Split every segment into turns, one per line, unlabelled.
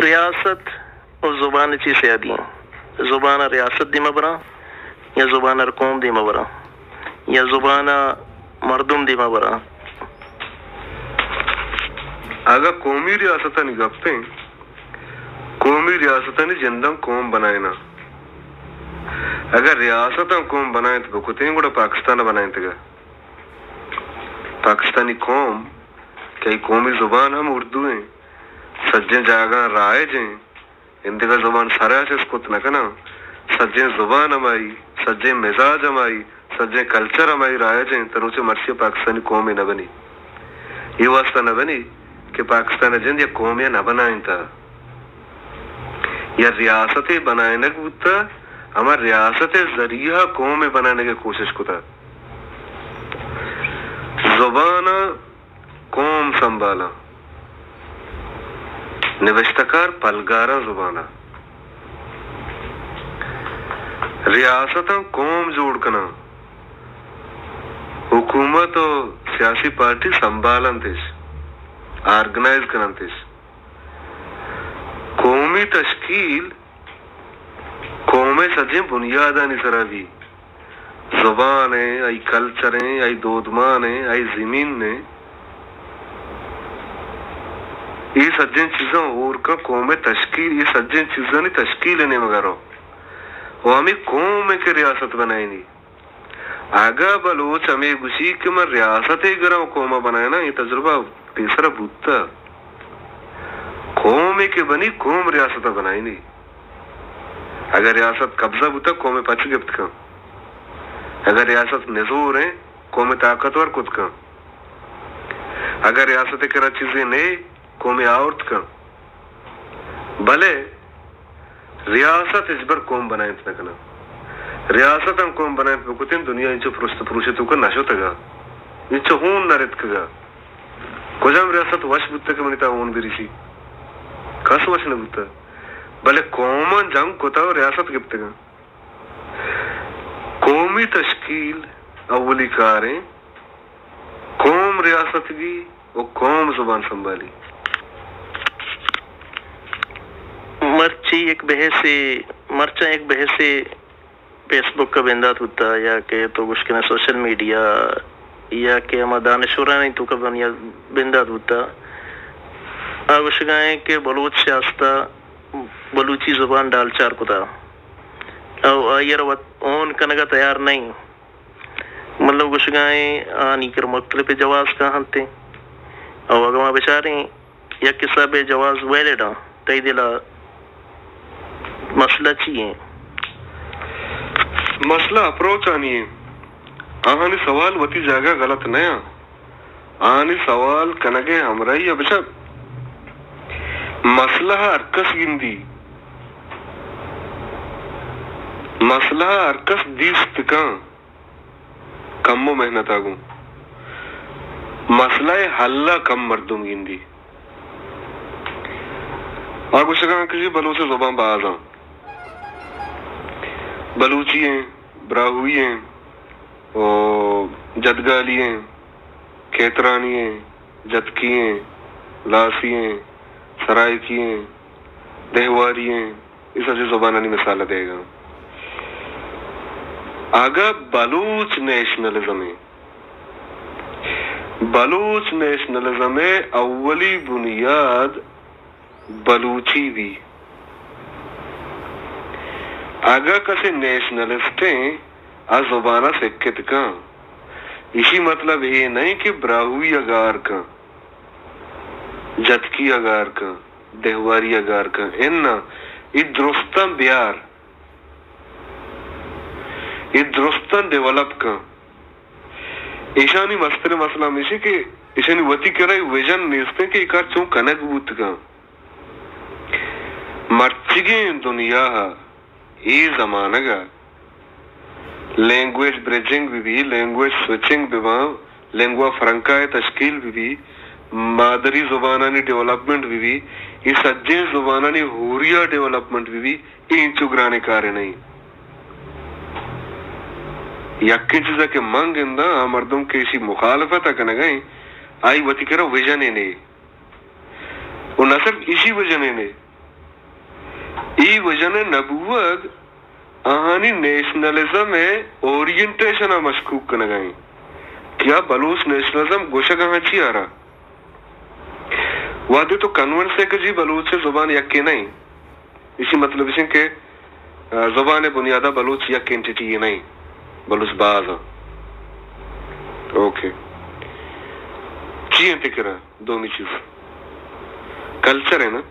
ریاست اور زبان چی سیادی ہیں زبان ریاست دی مبرا یا زبان قوم دی مبرا یا زبان مردم دی مبرا
اگر قومی ریاستہ نہیں گپتے قومی ریاستہ نہیں جندم قوم بنائے نا اگر ریاستہ قوم بنائیں تو بکتے ہیں گوڑا پاکستان بنائیں تگا پاکستانی قوم کئی قومی زبان ہم اردو ہیں سجیں جاگاں رائج ہیں اندگا زبان سارا سے اسکت نہ کنا سجیں زبان ہماری سجیں مزاج ہماری سجیں کلچر ہماری رائج ہیں تنو سے مرسی پاکستانی قوم نہ بنی یہ واسطہ نہ بنی کہ پاکستان جند یا قومیاں نہ بنائیں تا یا ریاستیں بنائیں گا ہمارا ریاست ذریعہ قوم بنانے کی کوشش کو تھا زبان قوم سنبھالا نوشتکار پلگارا زبانہ ریاست قوم جوڑ کنا حکومت و سیاسی پارٹی سنبھالن تیس آرگنائز کرن تیس قومی تشکیل قومیں سجیں بنیادانی سراوی زبان ہیں ای کلچر ہیں ای دودمان ہیں ای زمین نے یہ سجن چیزاں اور کا قوم تشکیل یہ سجن چیزاں نہیں تشکیل نہیں مگر وہ ہمیں قوم کے ریاست بنائیں گی آگا بلوچ ہمیں گوشی کہ میں ریاست ہی گراؤں قوم بنائے نا یہ تجربہ تیسرا بوتا قوم کے بنی قوم ریاست بنائیں گی اگر ریاست قبضہ بوتا قوم پچ گفت کا اگر ریاست نزور ہیں قوم طاقتور کت کا اگر ریاست کرا چیزیں نہیں قوم عورت کا بھلے ریاست اس بر قوم بنائیں تھا کنا ریاست ہم قوم بنائیں تو کتن دنیا انچو پرست پروشتو کا نشو تگا انچو ہون نرد کگا کجام ریاست وش بودتا کہ منیتا ہون بریشی کس وش نبودتا بھلے قومان جنگ کتا و ریاست گفتے گا قومی تشکیل اولی کاریں قوم ریاست کی اور قوم زبان سنبھالی
مرچا ایک بحث سے فیس بک کا بندات ہوتا یا کہ تو کچھ کہنا سوشل میڈیا یا کہ ہم دانشورہ نہیں تو کا بندات ہوتا آگوش گائیں کہ بلوچ سیاستہ بلوچی زبان ڈال چار کو تھا او آئیر اون کنگا تیار نہیں مطلب کچھ گائیں آنی کر مختلف جواز کہاں تھے او اگما بچاریں یا کسا بے جواز ویلیڈا تی دلا مسئلہ چیئے
مسئلہ اپروچ آنی ہے آہانی سوال وطی جاگہ غلط نیا آہانی سوال کنگے ہمرائی بچا مسئلہ ارکس گندی مسئلہ ارکس دیست کان کمو محنت آگوں مسئلہ حلہ کم مردم گندی آگو شکاں کسی بلوچ زبان بازاں بلوچی ہیں براہوئی ہیں جدگالی ہیں کھیترانی ہیں جتکی ہیں لاسی ہیں سرائکی ہیں دہواری ہیں اس سے زبانانی مثال دے گا آگا بلوچ نیشنلزم ہے بلوچ نیشنلزم ہے اولی بنیاد بلوچی بھی آگا کسی نیشنلسٹیں آ زبانہ سکت کا اسی مطلب یہ نہیں کہ براہوئی اگار کا جتکی اگار کا دہواری اگار کا انہا یہ درستان بیار یہ درستان ڈیولپ کا ایشانی مستر مسئلہ ہمیشہ کہ ایشانی وطی کرائی ویژن نیستے کہ ایکار چون کنک بوت کا مرچگیں دنیا یہ زمانہ گا لینگویج بریجنگ بھی لینگویج سوچنگ بھی لینگوا فرنکا تشکیل بھی مادری زبانانی ڈیولپمنٹ بھی یہ سجیں زبانانی ہوریا ڈیولپمنٹ بھی این چگرانے کارے نہیں یکی چیزا کہ منگ اندہ مردم کے اسی مخالفت اکنے گئیں آئی وطی کرا ویژن نہیں وہ نہ صرف اسی ویژن نہیں ای وجن نبوت آہانی نیشنلزم ہے اورینٹیشن مشکوک کنگائیں کیا بلوچ نیشنلزم گوشہ کہاں چی آ رہا وعدے تو کنونس ہے کہ جی بلوچ زبان یکی نہیں اسی مطلب اسی کہ زبان بنیادہ بلوچ یک انٹیٹی یہ نہیں بلوچ باز اوکے چی انتکرہ دونی چیز کلچر ہے نا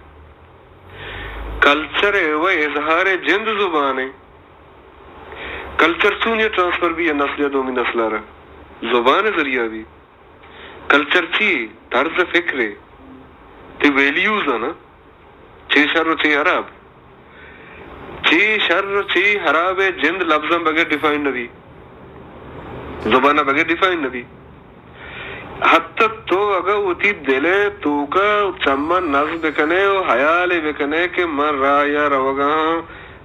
کلچر ہے وہ اظہار جند زبان ہے کلچر چونیہ ٹرانسفر بھی ہے نسل دومی نسل رہا زبان ذریعہ بھی کلچر چی طرز فکر ہے تی ویلیوز ہے نا چی شر و چی حراب چی شر و چی حراب ہے جند لفظاں بغیر ڈیفائن نبی زبانہ بغیر ڈیفائن نبی حتی تو اگر ہوتی دلے تو کا چمن نظم بکنے و حیال بکنے کہ من راہ یا روگاں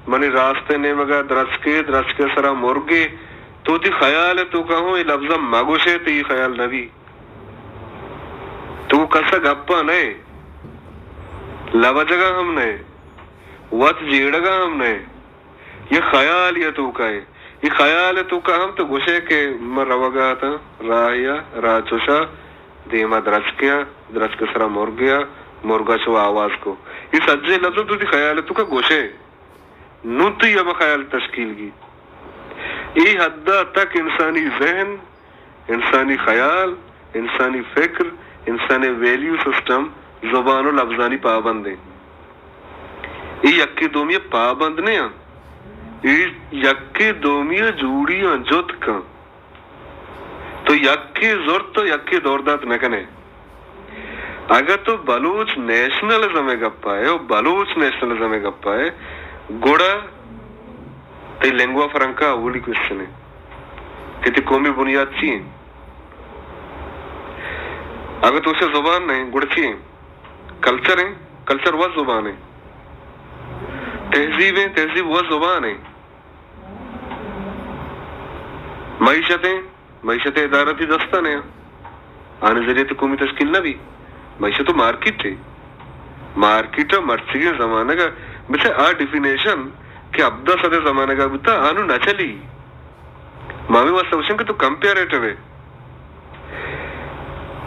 منی راستے نے مگا درچ کے سرا مرگے تو تی خیال ہے تو کہوں یہ لفظہ مگوشے تی خیال نبی تو کسا گپا نئے لبا جگہ ہم نے وط جیڑگا ہم نے یہ خیال یہ تو کا ہے یہ خیال ہے تو کا ہم تو گوشے کے من روگا تھا راہیا راہ چوشا دیما درچ کے سرا مرگیا مرگا چو آواز کو یہ سجے لفظ تو تی خیال ہے تو کا گوشے نو تو یہ خیال تشکیل کی ای حدہ تک انسانی ذہن انسانی خیال انسانی فکر انسانی ویلیو سسٹم زبان و لفظانی پابند ہیں ای یکی دومی پابند نہیں ہیں ای یکی دومی جوڑی جت کن تو یکی زورت تو یکی دوردات نکنے اگر تو بلوچ نیشنلزم گپا ہے بلوچ نیشنلزم گپا ہے گوڑا تی لنگوا فرنکا اولی کوشچن ہے کہ تی قومی بنیاد چیئیں اگر تو اسے زبان نہیں گوڑا چیئیں کلچر ہیں کلچر وہ زبان ہے تہذیب ہیں تہذیب وہ زبان ہے معیشت ادارتی دستان ہے آنے ذریعے تی قومی تشکیل نہ بھی معیشت تو مارکیٹ ہے مارکیٹ مرچی کے زمانے کا بچے آ ڈیفینیشن کہ ابدا صدی زمانے کا بتا آنو نہ چلی مامی واسطہ وشن کہ تو کمپیریٹو ہے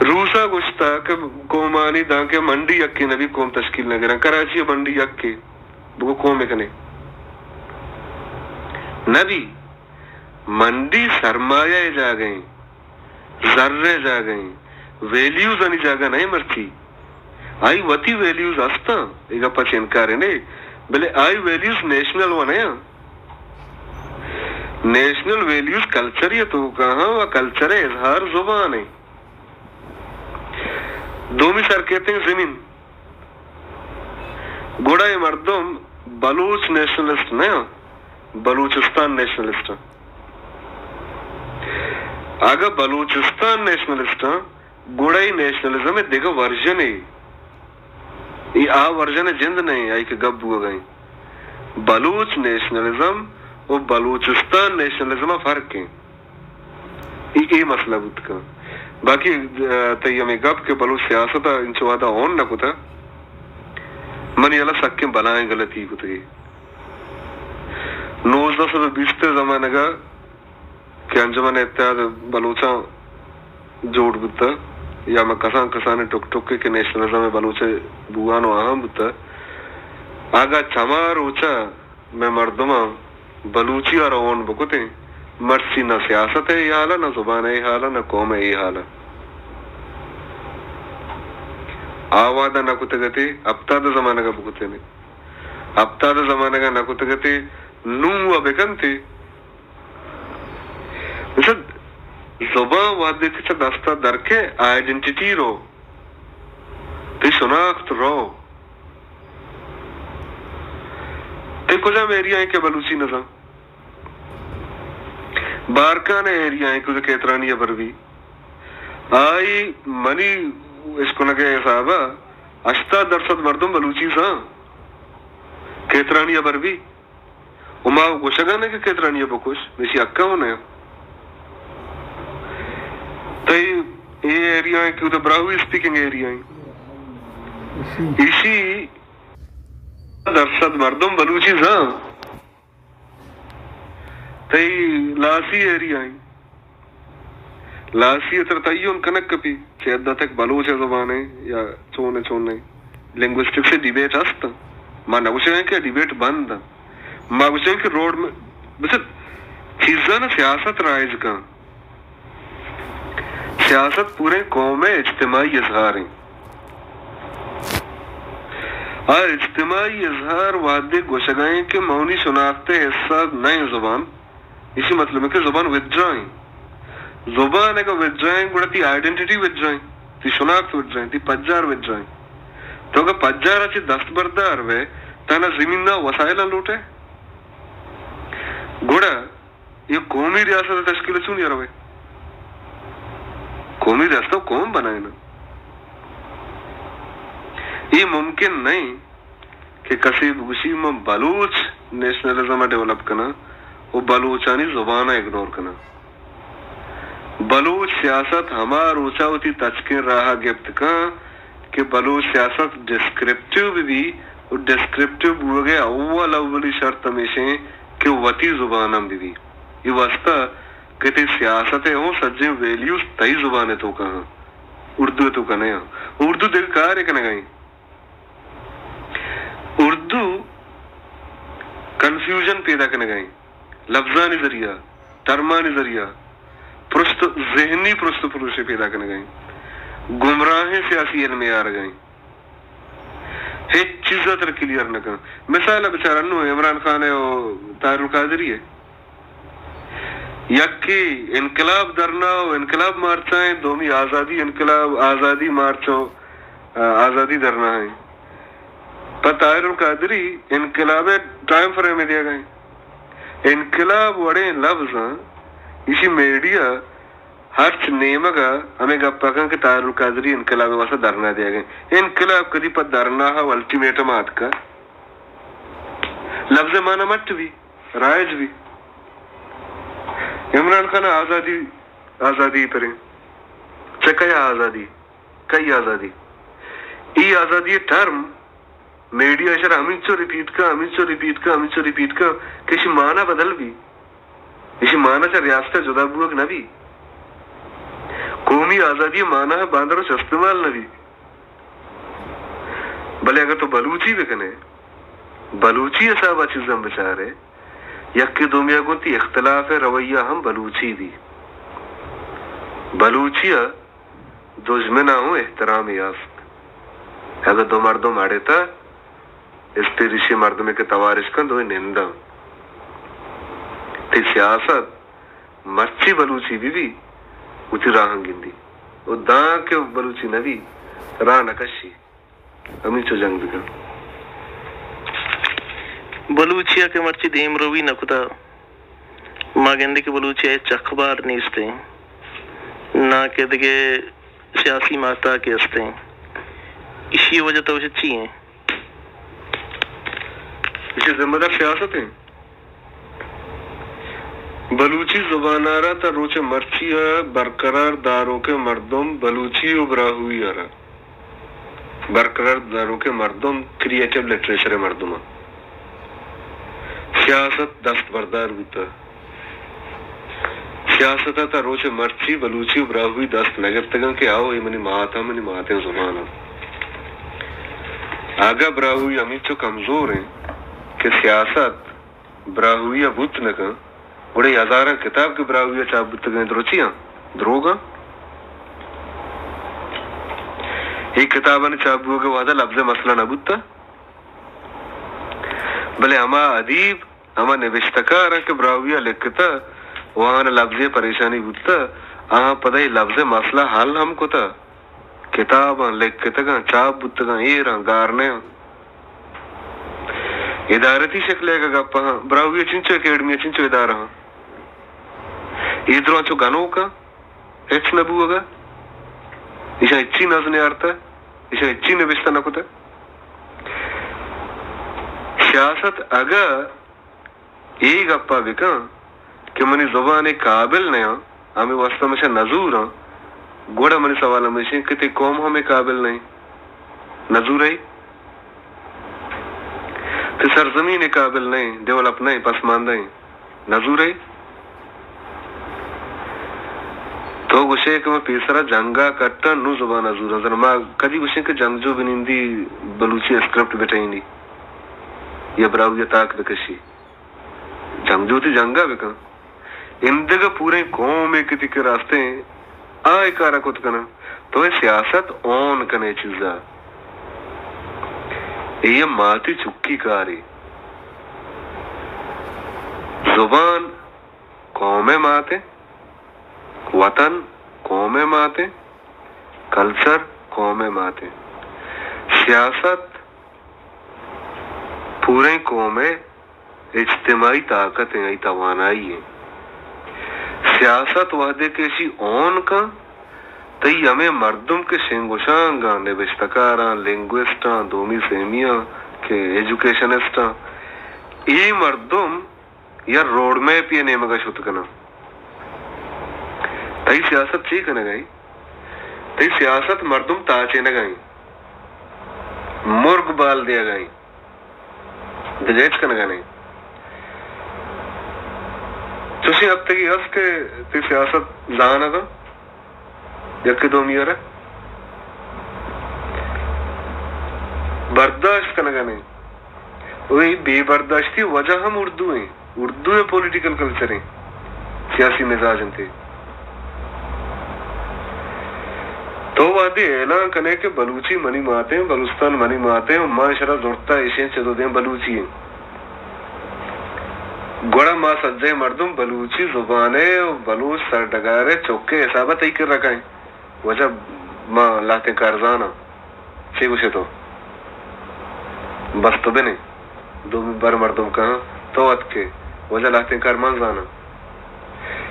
روسا گوشتا کہ قومانی دان کے منڈی یکی نبی قوم تشکیل نہ کرن کراچی منڈی یکی وہ قوم اکنے نبی منڈی سرمایہ جا گئیں ذرے جا گئیں ویلیوز آنی جاگا نہیں مرچی آئی وطی ویلیوز آستا ایگا پچھ انکارے نہیں بلے آئی ویلیوز نیشنل ہونے ہیں نیشنل ویلیوز کلچر یہ تو کہاں وہ کلچر اظہار زبان ہے دومی سر کہتے ہیں زمین گوڑا یہ مردم بلوچ نیشنلسٹ نہیں بلوچستان نیشنلسٹ آگا بلوچستان نیشنلسٹ گوڑا ہی نیشنلزم ہے دیکھا ورژن ہے یہ آ ورژن جند نہیں آئی کہ گب ہوا گئیں بلوچ نیشنلزم اور بلوچستان نیشنلزم فرق ہیں یہ مسئلہ بود کا باقی تیم گب کے بلوچ سیاست انچو وعدہ ہون نہ کتا منی اللہ سکیں بنائیں غلطی کتا گئی 1920 زمانے کا کہ انجمن اتحاد بلوچاں جوڑ بتا یا میں کسان ٹک ٹک کے نیشنلزم بلوچے بوانو آہم بتا آگا چمار اوچا میں مردمہ بلوچی اور اون بکتے مرسی نہ سیاست ہے یہ حالا نہ زبان ہے یہ حالا نہ قوم ہے یہ حالا آوادہ نہ کتے گتے ابتاد زمانہ کا بکتے نہیں ابتاد زمانہ کا نہ کتے گتے نو بکن تھے مثل زبان وعدے تھی دستا درکے آئیڈنٹیٹی رو تی شناخت رو تی کجا میں ایریا ہیں کہ بلوچی نظام بارکان ایریا ہیں کچھ کیترانیہ پر بھی آئی منی اس کو نکے صاحبہ 80% مردم بلوچی ساں کیترانیہ پر بھی اما گوشگانے کے کیترانیہ پر کچھ میشی اکا ہونے تو یہ ایریا ہیں کہ براہوی سپیکنگ ایریا ہیں اسی درصد مردم بلوچی زاں تی لاسی ایری آئیں لاسی اتر تیون کنک کپی چہ ادھا تک بلوچ زبانے یا چونے لنگوسٹک سے ڈیبیٹ ہستا ما نگوشیں کہ ڈیبیٹ بند ما گوشیں کہ روڈ میں بس چیزاں نا سیاست رائج کا سیاست پورے قوم اجتماعی اظہار ہیں اور اجتماعی اظہار وعدے گوشگائیں کہ مونی شناختے حصہ نئے زبان اسی مطلب ہے کہ زبان وڈرائیں زبان ہے کہ وڈرائیں گوڑا تی آئیڈنٹیٹی وڈرائیں تی شناخت وڈرائیں تی پجار وڈرائیں تو اگر پجار اچھی دستبردار وے تانا زمین نہ وسائل لوٹے گوڑا یہ قومی ریاست تشکیل چون یا روے قومی ریاست قوم بنائے نا یہ ممکن نہیں کہ کسی گوشی میں بلوچ نیشنلزم ڈیولپ کرنا وہ بلوچانی زبانہ اگنور کرنا بلوچ سیاست ہمار اوچا ہوتی تچکن رہا گفت کا کہ بلوچ سیاست ڈسکرپٹیو بھی اور ڈسکرپٹیو بوگے اولی شرط ہمیشہ کہ وطی زبانہ بھی یہ واسطہ کہتے سیاست ہے ہوں سجیں ویلیوز تئی زبانے تو کہاں اردو تو کہنے ہیں اردو دیکھ کہا رہے کہنے گئیں اردو کنفیوژن پیدا کرنے گئیں لفظانی ذریعہ ترمانی ذریعہ ذہنی پرست پروشے پیدا کرنے گئیں گمراہیں سیاسی علم آ گئیں ایک چیز تر کلیئر نہ کر مثال بچارہ نو عمران خان ہے وہ طاہر القادری ہے یکی انقلاب درنا و انقلاب مارچائیں دومی آزادی انقلاب آزادی مارچو آزادی درنا ہے پر طاہر القادری انقلاب ٹائم فریم میں دیا گئے انقلاب وڑے لفظ اسی میڈیا ہر نیمگا ہمیں گپا کہاں کہ طاہر القادری انقلاب واسا درنا دیا گئے انقلاب کدی پر درنا ہے الٹیمیٹم آت کا لفظ مانا مٹ بھی رائج بھی عمران خان آزادی پریں چکیا آزادی کئی آزادی ای آزادی ٹرم میڈیا اشارہ ہمیں ریپیٹ کا کسی معنی بدل بھی اسی معنی چا ریاستہ جدا بوک نہ بھی قومی آزادی معنی ہے باندروں سے استعمال نہ بھی بلے اگر تو بلوچی بھی کنے بلوچی ایسا چیزیں بچارے یکی دومیا گونتی اختلاف رویہ ہم بلوچی دی بلوچیا دجمنہ ہوں احترام یافت اگر دو مردوں مارے تا اس تیریشی مردمے کے توارش کن دوئے نندہ تی سیاست مرچی بلوچی بھی اتی راہن گندی او دان کے بلوچی نبی راہ نکشی ہمیں چو جنگ بکا
بلوچیا کے مرچی دیم روی نکتا ما گندے کے بلوچیا چکبار نیستے نہ کہ دکے سیاسی ماتا کے استے اسی وجہ تو اسے چی ہیں
اسے ذمہ دار سیاست ہیں بلوچی زبان آرہ تا روچے مرچی برقرار داروں کے مردم بلوچی ابرا ہوئی آرہ برقرار داروں کے مردم کریٹیو لٹریچر مردم سیاست دست بردار بیتا سیاست تا روچے مرچی بلوچی ابرا ہوئی دست نگرتگاں کہ آؤ یہ منی ماتے زبانا آگا برا ہوئی ہمیں چو کمزور ہیں کہ سیاست برا ہوئی ابوت نکا بڑے ہزارہ کتاب کے برا ہوئی چابت گئے دروچیاں دروگا ایک کتابہ نے چابو کے وعدہ لفظ مسئلہ نبوتا بلے ہما ادیب ہما نوشتکار کہ براویہ لکھتا وہاں لفظ پریشانی بوتا آہاں پدائی لفظ مسئلہ حل ہم کو تا کتاباں لکھتا چاب بوتا گا ایران گارنے ادارتی شکل ہے گا گپا ہاں براویہ چنچو اکیڈمی چنچو ادارہ ہاں ایدروں چو گنو کا ایچ نبو ہوگا ایشا اچھی نظر آرتا ہے ایشا اچھی نوشتہ نکوتا سیاست اگر ایک اپا بکا کہ منی زبان قابل نہیں ہاں ہمیں واسطہ مشا نظور ہاں گوڑا منی سوال ہمیشہ کہ تے قوم ہمیں قابل نہیں نظور ہے تو سرزمین قابل نہیں، ڈیولپ نہیں، پسماندہ ہیں، نظور ہے تو گوشے کہ میں پیسرا جنگا کرتا نو زبان نظور نظر ما کدی گوشے کہ جنگ جو بنیندی بلوچی اسکرپٹ بیٹھیں نہیں یا براو یا تاک بکشی جنگ جو تھی جنگا بکا اندگا پورے قوم ایک تھی کے راستے ہیں آئے کارا کت کنا تو یہ سیاست اون کنے چیزا یہ ماتی چکی کاری زبان قومیں ماتے، وطن قومیں ماتے، کلچر قومیں ماتے، سیاست پورے قومیں اجتماعی طاقتیں ای توانائی ہیں. سیاست وحدے کیسی اون کا تی ہمیں مردم کے شنگوشانگاں نوشتکاراں لنگوسٹاں دومی سیمیاں کے ایجوکیشنسٹاں ای مردم یا روڈ میپ یہ نیمگا شد کنا تی سیاست چی کنا گئی تی سیاست مردم تاچے نہ گئی مرگ بال دیا گئی دجیج کنا گئی چوشی اب تکی اس کے تی سیاست زانا گا یکی دو میرا برداشت کنا گئی وہی بے برداشتی وجہ ہم اردو ہیں، اردو ہے پولیٹیکل کلچر ہیں، سیاسی مزاج تھے تو وادی اعلان کنے کہ بلوچی منی ماتے ہیں، بلوچستان منی ماتے ہیں، معاشرہ زورتا ایشین چدو دیں بلوچی ہیں گوڑا ماں سجے مردم بلوچی زبانے بلوچ سرڈگارے چوکے حسابہ تئی کر رکھائیں وجہ ماں لاتے کارزانا چھ گوشے تو بس تو بھی نہیں دو بار مردم کہاں تو ات کے وجہ لاتے کارمان زانا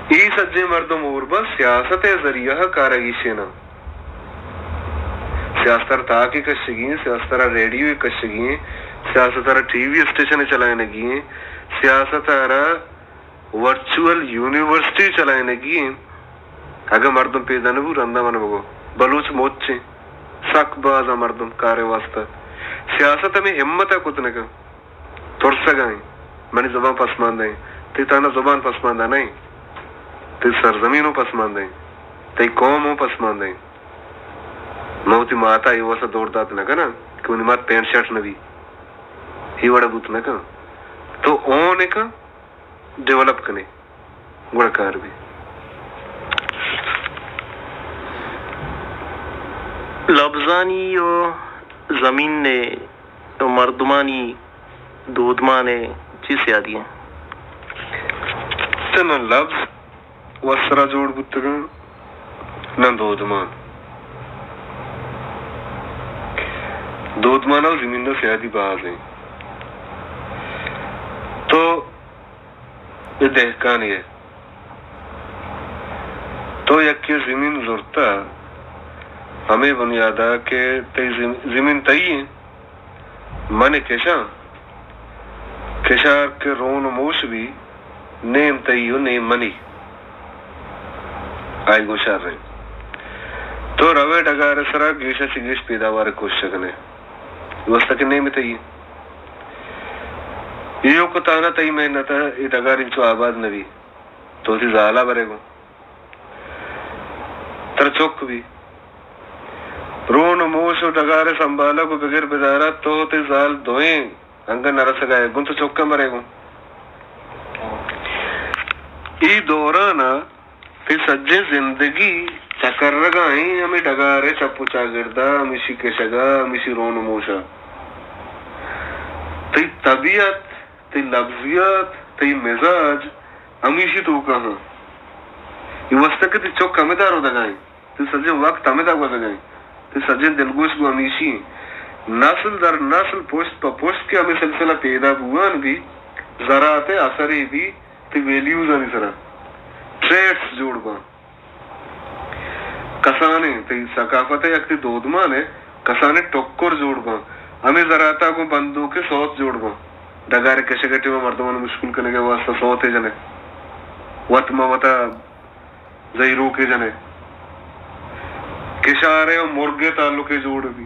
ای سجے مردم اور بس سیاست ذریعہ کارگیشینا سیاستر تاکی کشگیں، سیاستر ریڈیو کشگیں، سیاستر ٹی وی اسٹیشن چلائے نگی، سیاستر ورچوئل یونیورسٹی چلائے نگی. اگر مردم پیدا نبو رندہ من بگو بلوچ موچے سک بازا مردم کارے واسطہ سیاست ہمیں ہمت ہے کتنے کا ترسا گائیں منی زبان پسماندہ ہیں تی تانا زبان پسماندہ نہیں تی سرزمینوں پسماندہ ہیں تی قوموں پسماندہ ہیں موتی ماتا یہ واسا دوڑ دات نہ کنا کہ انہیں مات پینٹ شرٹ نبی ہی وڑا بوت نہ کنا تو اونے کا ڈیولپ کنے گوڑا کار بھی
لفظانی و زمین نے و مردمانی دودمانے چیز یادی ہیں
تنا لفظ وسرا جوڑ بتگا نہ دودمان دودمانا و زمین نہ سیادی باز ہیں تو یہ دہکانی ہے تو یکی زمین زورتا ہمیں بنیادا کہ زمین تئی ہیں من کشاں کشار کے رون موش بھی نیم تئی ہو نیم منی آئی گوشار رہے تو روے ڈگار سرا گیشا چگیش پیداوار کوشش کنے وستا کہ نیم تئی یہ کو تانا تئی محنت ہے یہ ڈگار انچو آباد نبی تو تی زالا برے گو تر چوک بھی رون موش و ڈگار سنبالا کو بغیر بدارا تو تی زال دوئیں انگا نرس گئے گن تو چوکا مرے گو ای دورانا تی سجے زندگی چکر رگائیں ہمیں ڈگارے چپو چاگردہ ہمیشی کشگا ہمیشی رون موشا تی طبیعت تی لفظیات تی مزاج ہمیشی تو کہاں یہ وسط کے تی چوک ہمیں دارو دگائیں تی سجے وقت ہمیں دارو دگائیں تی سجے دلگوش کو ہمیشی نسل در نسل پوشت پا پوشت کے ہمیں سلسلہ پیدا بوان بھی زراعت اثری بھی تی ویلیوز آنی سرا ٹریٹس جوڑ با کسانے تی ثقافت یک تی دودمانے کسانے ٹکر جوڑ با ہمیں زراعتہ کو بندوں کے سوت جوڑ با ڈگارے کشے گٹے میں مردمان مشکل کرنے کے واسطہ سوتے جنے وطمہ وطا زہرو کے جنے کشارے اور مرگے تعلقے جوڑ بھی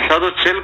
104